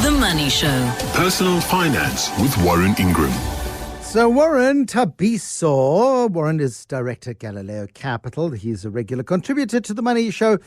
The Money Show. Personal Finance with Warren Ingram. So Warren Tabiso, Warren is director at Galileo Capital. He's a regular contributor to The Money Show.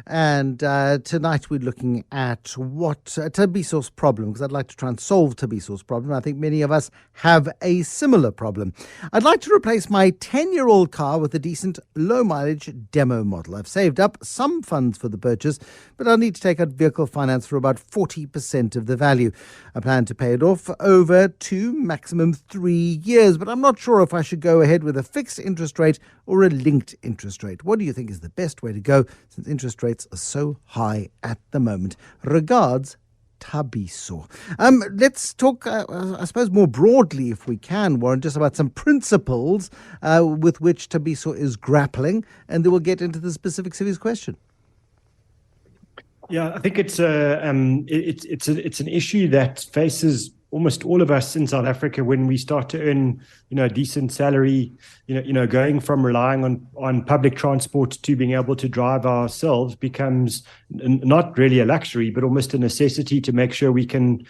And tonight we're looking at what Tabiso's problem, because I'd like to try and solve Tabiso's problem. I think many of us have a similar problem. I'd like to replace my 10-year-old car with a decent low-mileage demo model. I've saved up some funds for the purchase, but I'll need to take out vehicle finance for about 40% of the value. I plan to pay it off over 2, maximum 3 years, but I'm not sure if I should go ahead with a fixed interest rate or a linked interest rate. What do you think is the best way to go, since interest rates are so high at the moment? Regards, Tabiso. Let's talk, I suppose, more broadly, if we can, Warren, just about some principles with which Tabiso is grappling, and then we'll get into the specifics of his question. Yeah, I think it's an issue that faces almost all of us in South Africa when we start to earn, a decent salary. Going from relying on public transport to being able to drive ourselves becomes not really a luxury, but almost a necessity to make sure we can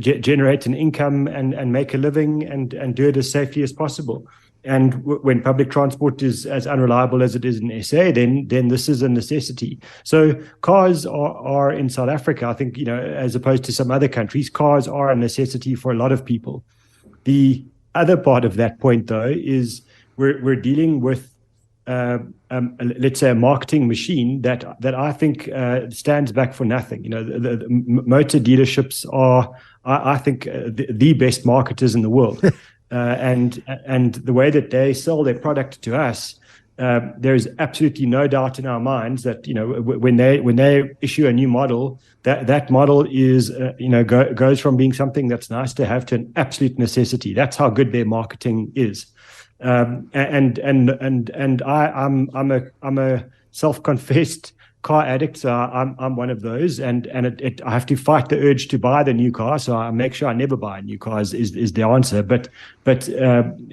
generate an income and make a living and do it as safely as possible. And when public transport is as unreliable as it is in SA, then this is a necessity. So cars are in South Africa, I think, as opposed to some other countries, cars are a necessity for a lot of people. The other part of that point, though, is we're dealing with, let's say, a marketing machine that I think stands back for nothing. The motor dealerships are, I think, the best marketers in the world. And the way that they sell their product to us, there is absolutely no doubt in our minds that when they issue a new model, that model is goes from being something that's nice to have to an absolute necessity. That's how good their marketing is. I'm a self-confessed car addict, so I'm one of those, and I have to fight the urge to buy the new car, so I make sure I never buy a new car is the answer. But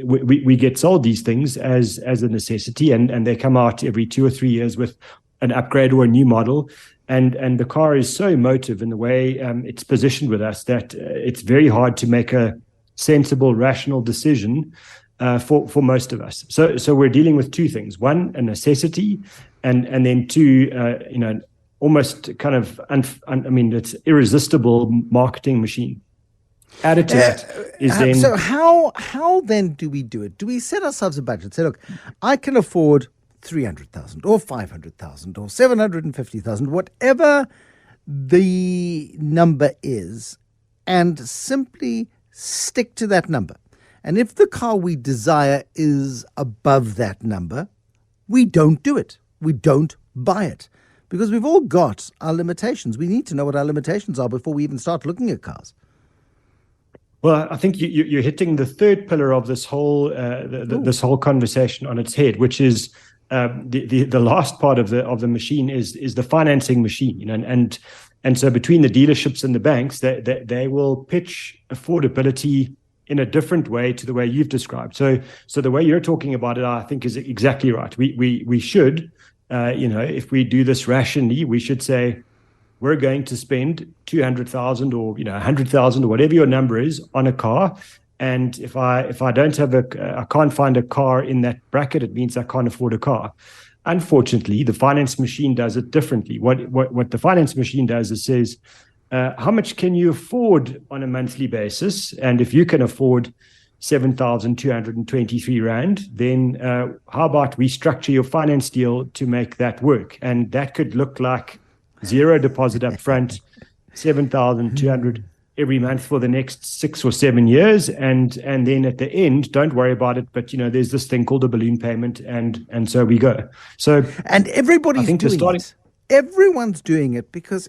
we get sold these things as a necessity, and they come out every 2 or 3 years with an upgrade or a new model, and the car is so emotive in the way it's positioned with us that it's very hard to make a sensible, rational decision for most of us. So we're dealing with two things: one, a necessity, and then two, almost kind of, it's irresistible marketing machine. Added to that is then... So how then do we do it? Do we set ourselves a budget? Say, look, I can afford 300,000 or 500,000 or 750,000, whatever the number is, and simply stick to that number. And if the car we desire is above that number, we don't do it. We don't buy it, because we've all got our limitations. We need to know what our limitations are before we even start looking at cars. Well, I think you're hitting the third pillar of this whole this whole conversation on its head, which is the last part of the machine is the financing machine. And so between the dealerships and the banks, they will pitch affordability in a different way to the way you've described. So the way you're talking about it, I think, is exactly right. We should, if we do this rationally, we should say we're going to spend 200,000 or 100,000 or whatever your number is on a car. And if I don't have I can't find a car in that bracket, it means I can't afford a car. Unfortunately, the finance machine does it differently. What the finance machine does is says, how much can you afford on a monthly basis? And if you can afford 7,223 Rand, then how about we structure your finance deal to make that work? And that could look like zero deposit up front, 7,200 every month for the next 6 or 7 years. And then at the end, don't worry about it. But, there's this thing called a balloon payment. And so we go. And everybody's doing it. Everyone's doing it because...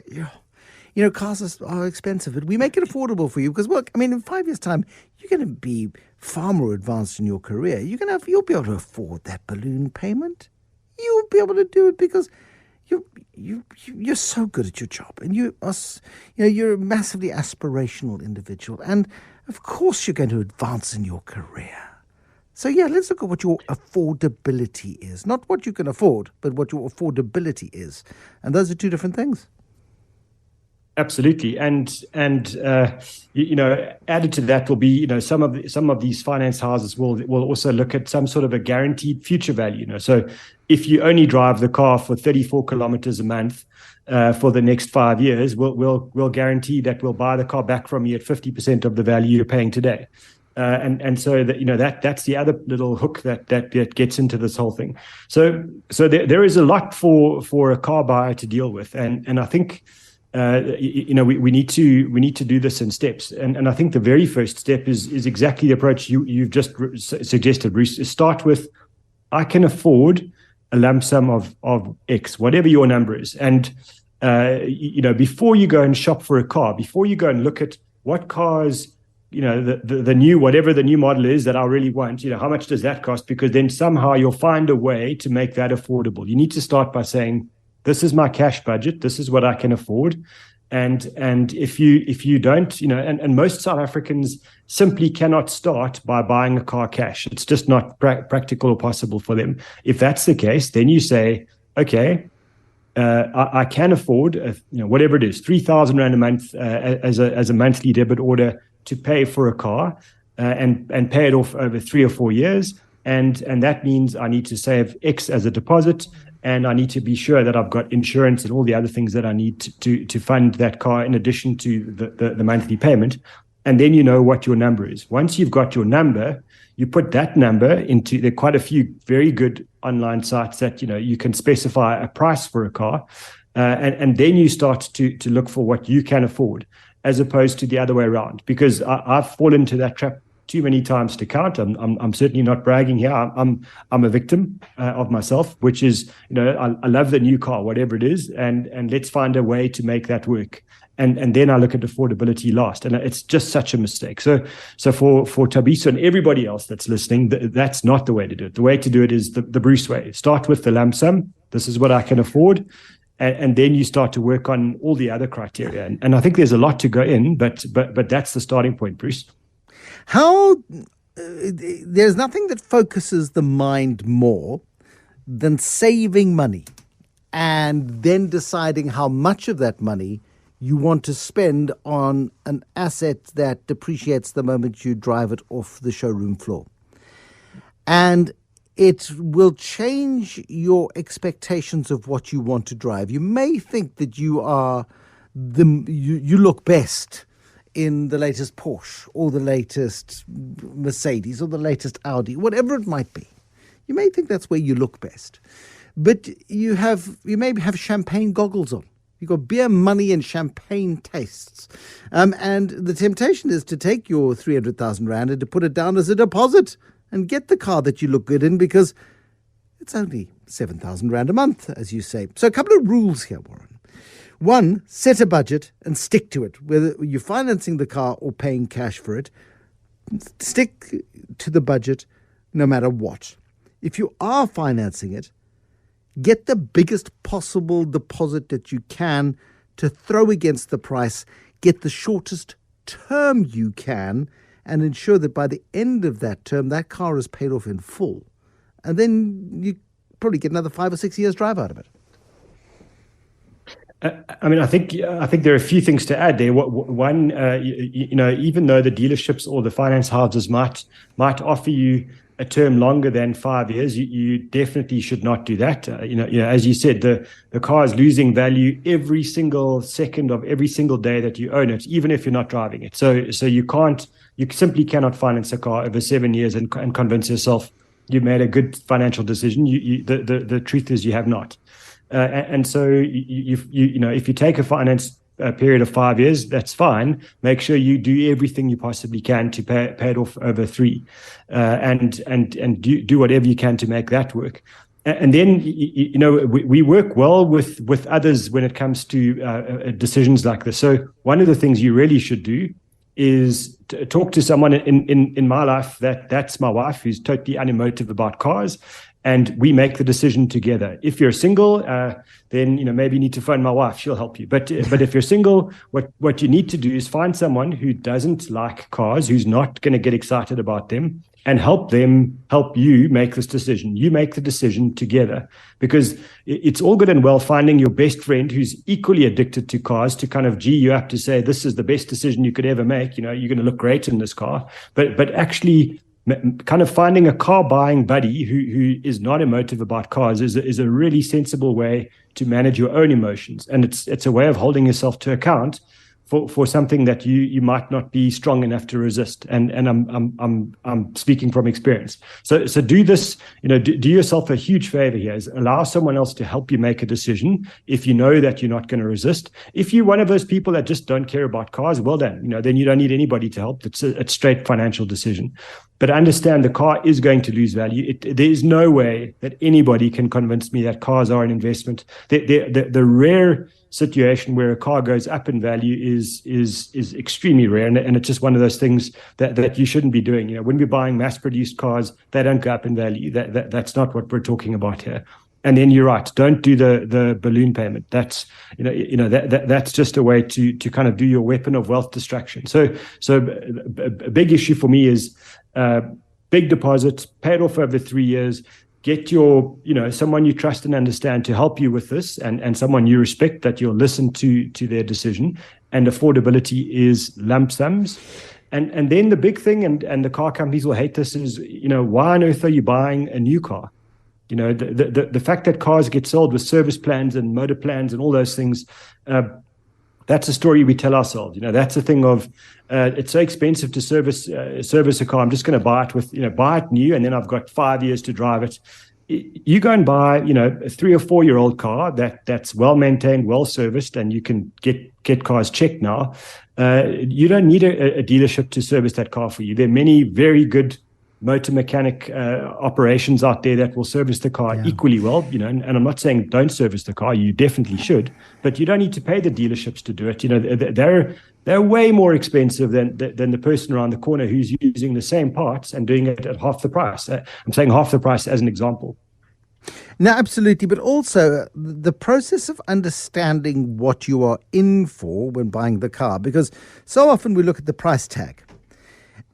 cars are expensive, but we make it affordable for you because, look, in 5 years' time, you're going to be far more advanced in your career. You'll be able to afford that balloon payment. You'll be able to do it because you're so good at your job, and you're a massively aspirational individual, and of course you're going to advance in your career. So let's look at what your affordability is, not what you can afford, but what your affordability is, and those are two different things. Absolutely, added to that will be, some of these finance houses will also look at some sort of a guaranteed future value. So if you only drive the car for 34 kilometers a month for the next 5 years, we'll guarantee that we'll buy the car back from you at 50% of the value you're paying today. And so that's the other little hook that gets into this whole thing. So there is a lot for a car buyer to deal with, and I think. We need to do this in steps, and I think the very first step is exactly the approach you've just suggested, Bruce. Is start with, I can afford a lump sum of X, whatever your number is, and before you go and shop for a car, before you go and look at what cars, the new, whatever the new model is that I really want, how much does that cost? Because then somehow you'll find a way to make that affordable. You need to start by saying, this is my cash budget. This is what I can afford. And if you don't, and most South Africans simply cannot start by buying a car cash. It's just not practical or possible for them. If that's the case, then you say, okay, I can afford, whatever it is, 3,000 Rand a month as a monthly debit order to pay for a car and pay it off over 3 or 4 years. And that means I need to save X as a deposit. And I need to be sure that I've got insurance and all the other things that I need to fund that car in addition to the monthly payment. And then you know what your number is. Once you've got your number, you put that number into, there are quite a few very good online sites that, you can specify a price for a car. And then you start to look for what you can afford, as opposed to the other way around. Because I've fallen into that trap too many times to count. I'm certainly not bragging here. I'm a victim of myself, which is, I love the new car, whatever it is, and let's find a way to make that work. And then I look at affordability last, and it's just such a mistake. So for Thabiso and everybody else that's listening, that's not the way to do it. The way to do it is the Bruce way. Start with the lump sum. This is what I can afford. And then you start to work on all the other criteria. And I think there's a lot to go in, but that's the starting point, Bruce. There's nothing that focuses the mind more than saving money and then deciding how much of that money you want to spend on an asset that depreciates the moment you drive it off the showroom floor. And it will change your expectations of what you want to drive. You may think that you look best in the latest Porsche or the latest Mercedes or the latest Audi, whatever it might be. You may think that's where you look best. But you maybe have champagne goggles on. You've got beer money and champagne tastes. And the temptation is to take your 300,000 Rand and to put it down as a deposit and get the car that you look good in, because it's only 7,000 Rand a month, as you say. So a couple of rules here, Warren. One, set a budget and stick to it. Whether you're financing the car or paying cash for it, stick to the budget no matter what. If you are financing it, get the biggest possible deposit that you can to throw against the price. Get the shortest term you can and ensure that by the end of that term, that car is paid off in full. And then you probably get another 5 or 6 years drive out of it. I think there are a few things to add there. One, even though the dealerships or the finance houses might offer you a term longer than 5 years, you definitely should not do that. As you said, the car is losing value every single second of every single day that you own it, even if you're not driving it. So you simply cannot finance a car over 7 years and convince yourself you made a good financial decision. The truth is you have not. And so if you take a finance period of 5 years, that's fine. Make sure you do everything you possibly can to pay it off over 3, and do whatever you can to make that work. And then we work well with others when it comes to decisions like this. So one of the things you really should do is to talk to someone in my life that's my wife, who's totally unemotive about cars. And we make the decision together. If you're single, then maybe you need to phone my wife; she'll help you. But if you're single, what you need to do is find someone who doesn't like cars, who's not going to get excited about them, and help them help you make this decision. You make the decision together, because it's all good and well finding your best friend who's equally addicted to cars to kind of gee you up to say this is the best decision you could ever make. You're going to look great in this car, but actually kind of finding a car buying buddy who is not emotive about cars is a really sensible way to manage your own emotions, and it's a way of holding yourself to account for something that you might not be strong enough to resist. And I'm speaking from experience. So do this, do yourself a huge favor here, is allow someone else to help you make a decision if you know that you're not going to resist. If you're one of those people that just don't care about cars, well done. Then you don't need anybody to help. It's a straight financial decision. But understand the car is going to lose value. There is no way that anybody can convince me that cars are an investment. The rare situation where a car goes up in value is extremely rare, and it's just one of those things that you shouldn't be doing. When we're buying mass-produced cars, they don't go up in value. That's not what we're talking about here. And then you're right, don't do the balloon payment. That's that's just a way to kind of do your weapon of wealth destruction. So a big issue for me is big deposits, paid off over 3 years. Get your, someone you trust and understand to help you with this, and someone you respect that you'll listen to their decision. And affordability is lump sums. And then the big thing, and the car companies will hate this, is, why on earth are you buying a new car? The fact that cars get sold with service plans and motor plans and all those things, that's a story we tell ourselves. That's a thing of it's so expensive to service a car. I'm just going to buy it buy it new, and then I've got 5 years to drive it. You go and buy, a 3 or 4 year old car that's well maintained, well serviced, and you can get cars checked now. You don't need a dealership to service that car for you. There are many very good motor mechanic operations out there that will service the car equally well, and I'm not saying don't service the car, you definitely should, but you don't need to pay the dealerships to do it. They're way more expensive than the person around the corner who's using the same parts and doing it at half the price. I'm saying half the price as an example. No, absolutely. But also the process of understanding what you are in for when buying the car, because so often we look at the price tag.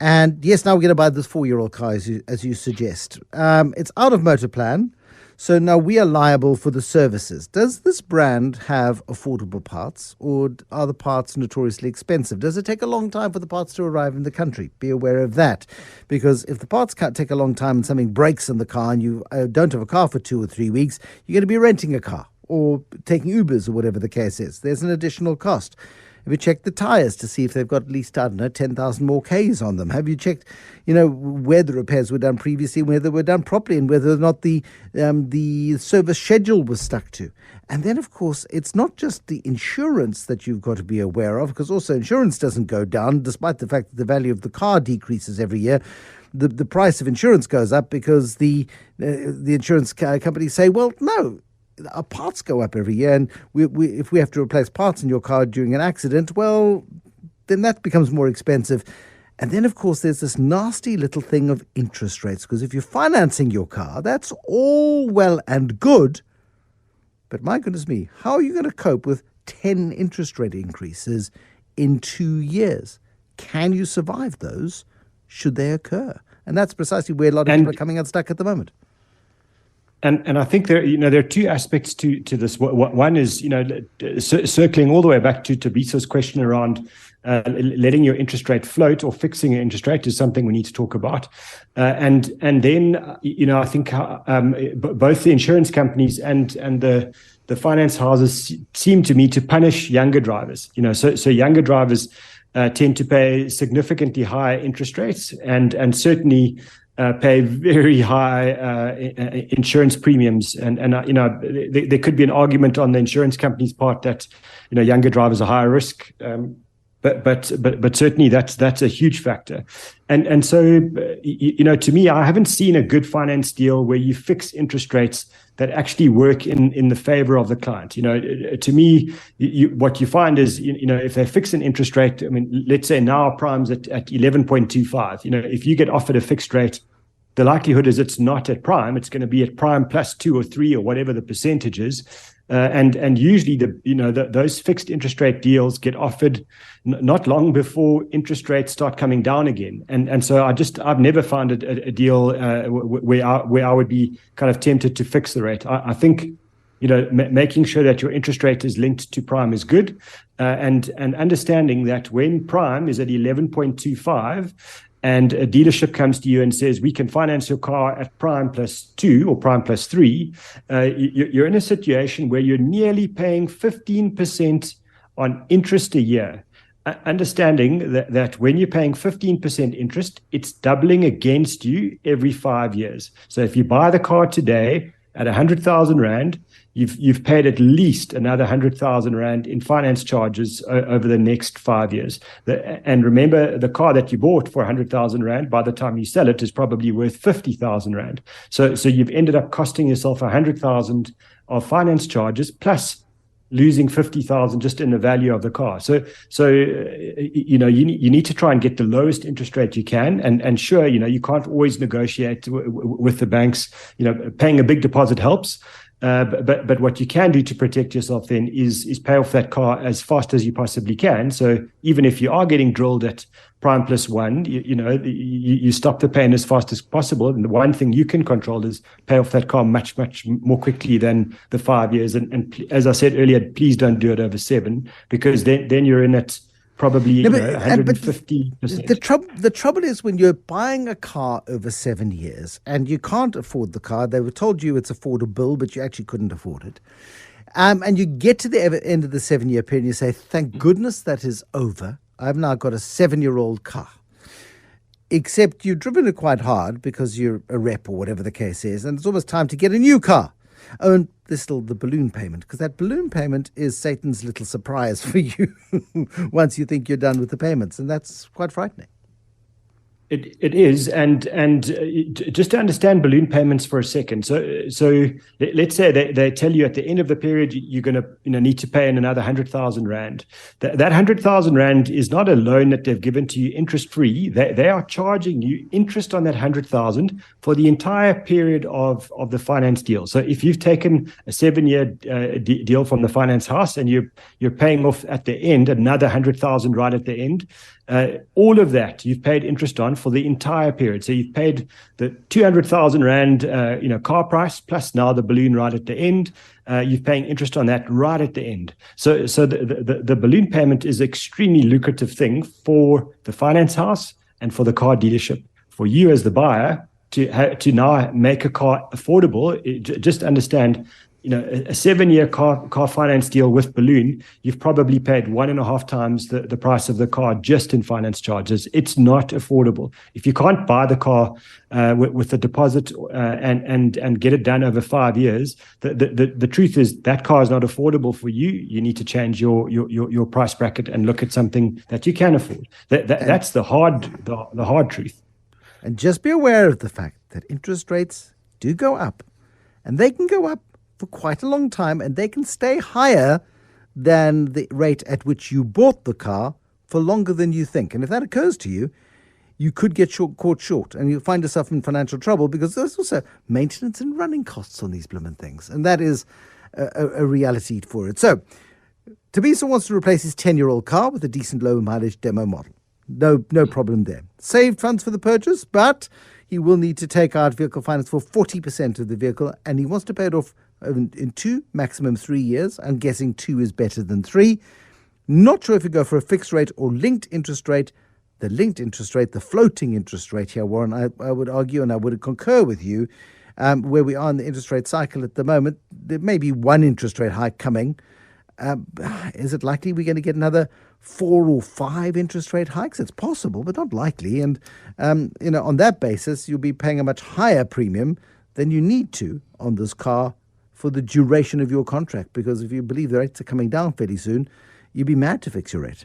And yes, now we're going to buy this 4-year-old car, as you suggest. It's out of motor plan, so now we are liable for the services. Does this brand have affordable parts, or are the parts notoriously expensive? Does it take a long time for the parts to arrive in the country? Be aware of that, because if the parts can't take a long time and something breaks in the car and you don't have a car for 2 or 3 weeks, you're going to be renting a car or taking Ubers or whatever the case is. There's an additional cost. Have you checked the tires to see if they've got at least, 10,000 more Ks on them? Have you checked, where the repairs were done previously, whether they were done properly, and whether or not the service schedule was stuck to? And then, of course, it's not just the insurance that you've got to be aware of, because also insurance doesn't go down, despite the fact that the value of the car decreases every year. The price of insurance goes up because the insurance companies say, well, no, our parts go up every year, and if we have to replace parts in your car during an accident, well, then that becomes more expensive. And then, of course, there's this nasty little thing of interest rates, because if you're financing your car, that's all well and good, but my goodness me, how are you going to cope with 10 interest rate increases in 2 years? Can you survive those should they occur? And that's precisely where a lot of people are coming unstuck at the moment. And I think there are two aspects to this. One is, circling all the way back to Tabiso's question around letting your interest rate float or fixing your interest rate is something we need to talk about. And then, I think both the insurance companies and the finance houses seem to me to punish younger drivers. So younger drivers tend to pay significantly higher interest rates and certainly pay very high insurance premiums, and there could be an argument on the insurance company's part that younger drivers are higher risk, but certainly that's a huge factor, and so to me, I haven't seen a good finance deal where you fix interest rates that actually work in the favor of the client. To me, what you find is, if they fix an interest rate, I mean, let's say now prime's at 11.25. If you get offered a fixed rate, the likelihood is it's not at prime. It's going to be at prime plus 2 or 3 or whatever the percentage is. And usually those fixed interest rate deals get offered not long before interest rates start coming down again. And so I've never found it a deal where I would be kind of tempted to fix the rate. I think making sure that your interest rate is linked to prime is good, and understanding that when prime is at 11.25 and a dealership comes to you and says, we can finance your car at prime plus 2 or prime plus 3, you're in a situation where you're nearly paying 15% on interest a year. Understanding that when you're paying 15% interest, it's doubling against you every 5 years. So if you buy the car today at 100,000 Rand, you've paid at least another 100,000 Rand in finance charges over the next 5 years. And remember, the car that you bought for 100,000 Rand, by the time you sell it, is probably worth 50,000 Rand. So you've ended up costing yourself 100,000 of finance charges, plus losing 50,000 just in the value of the car. So you need to try and get the lowest interest rate you can. And sure, you can't always negotiate with the banks. Paying a big deposit helps. But what you can do to protect yourself then is pay off that car as fast as you possibly can. So even if you are getting drilled at prime plus 1, you stop the pain as fast as possible. And the one thing you can control is pay off that car much, much more quickly than the 5 years. And as I said earlier, please don't do it over 7, because then you're in it probably 150%. The trouble is, when you're buying a car over 7 years and you can't afford the car, they were told you it's affordable, but you actually couldn't afford it. And you get to the end of the 7-year period and you say, thank goodness that is over. I've now got a 7-year-old car. Except you've driven it quite hard because you're a rep or whatever the case is, and it's almost time to get a new car. Oh, and there's still the balloon payment, because that balloon payment is Satan's little surprise for you once you think you're done with the payments, and that's quite frightening. It is, and just to understand balloon payments for a second. So let's say they tell you at the end of the period you're going to need to pay in another 100,000 Rand. That 100,000 Rand is not a loan that they've given to you interest free. They are charging you interest on that 100,000 for the entire period of the finance deal. So if you've taken a 7-year deal from the finance house and you're paying off at the end another 100,000 right at the end. All of that you've paid interest on for the entire period. So you've paid the 200,000 Rand, car price, plus now the balloon right at the end. You're paying interest on that right at the end. So the balloon payment is an extremely lucrative thing for the finance house and for the car dealership. For you as the buyer to now make a car affordable, just understand. A 7-year car finance deal with balloon, you've probably paid 1.5 times the price of the car just in finance charges. It's not affordable. If you can't buy the car with a deposit and get it done over 5 years, the truth is that car is not affordable for you. You need to change your price bracket and look at something that you can afford. That's the hard truth. And just be aware of the fact that interest rates do go up, and they can go up for quite a long time, and they can stay higher than the rate at which you bought the car for longer than you think. And if that occurs to you, you could get caught short, and you'll find yourself in financial trouble, because there's also maintenance and running costs on these blooming things. And that is a reality for it. So Thabiso wants to replace his 10-year-old car with a decent low-mileage demo model. No problem there. Saved funds for the purchase, but he will need to take out vehicle finance for 40% of the vehicle, and he wants to pay it off in 2, maximum 3 years. I'm guessing 2 is better than 3. Not sure if you go for a fixed rate or linked interest rate. The linked interest rate, the floating interest rate here, Warren, I would argue, and I would concur with you, where we are in the interest rate cycle at the moment. There may be one interest rate hike coming. Is it likely we're going to get another 4 or 5 interest rate hikes? It's possible, but not likely. And, on that basis, you'll be paying a much higher premium than you need to on this car for the duration of your contract, because if you believe the rates are coming down fairly soon, you'd be mad to fix your rate.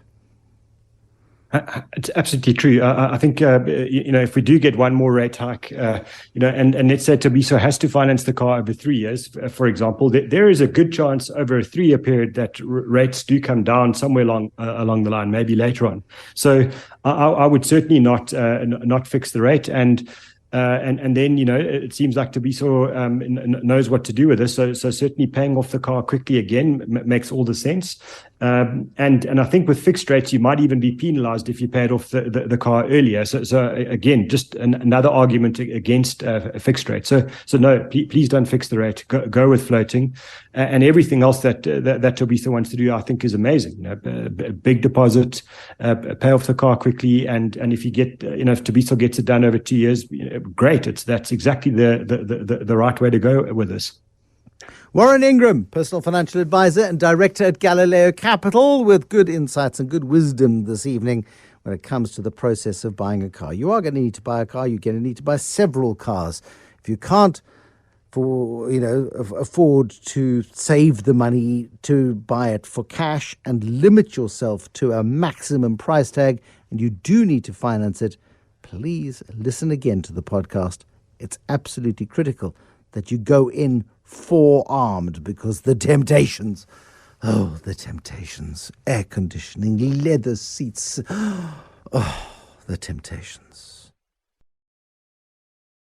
It's absolutely true. I think, if we do get one more rate hike, and let's say Thabiso has to finance the car over 3 years, for example, there is a good chance over a 3-year period that rates do come down somewhere along the line, maybe later on. So I would certainly not fix the rate. And And then, it seems like Thabiso knows what to do with this. So certainly paying off the car quickly again makes all the sense. And I think with fixed rates, you might even be penalized if you paid off the car earlier. So again, just another argument against a fixed rate. So no, please don't fix the rate. Go with floating, and everything else that Thabiso wants to do, I think, is amazing. Big deposit, pay off the car quickly, and if you get, if Thabiso gets it done over 2 years, great. That's exactly the right way to go with this. Warren Ingram, personal financial advisor and director at Galileo Capital, with good insights and good wisdom this evening when it comes to the process of buying a car. You are going to need to buy a car. You're going to need to buy several cars. If you can't afford to save the money to buy it for cash and limit yourself to a maximum price tag, and you do need to finance it, please listen again to the podcast. It's absolutely critical that you go in forearmed, because the temptations, air conditioning, leather seats, the temptations.